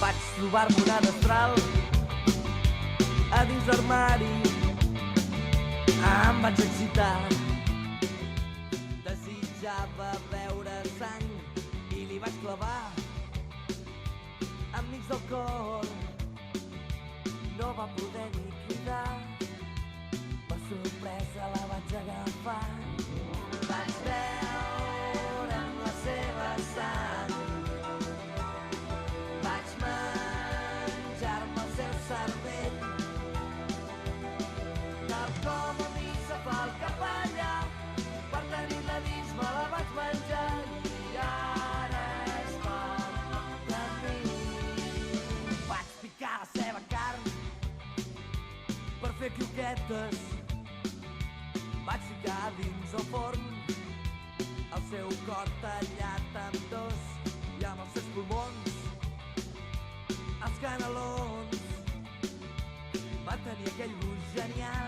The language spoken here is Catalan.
Vaig trobar-me una destral a dins l'armari. Em vaig excitar, desitjava veure sang i li vaig clavar enmig del cor. No va poder ni cridar, per sorpresa la vaig agafar. Vaig veure amb la seva sang, vaig menjar-me el seu cervell. Tal com a missa fa el capellà, per tenir-la dins me la vaig menjar i ara és part de mi. Vaig picar la seva carn per fer croquetes, vaig ficar dins el forn el seu cor tallat en dos i amb els seus pulmons els canelons. Va tenir aquell gust genial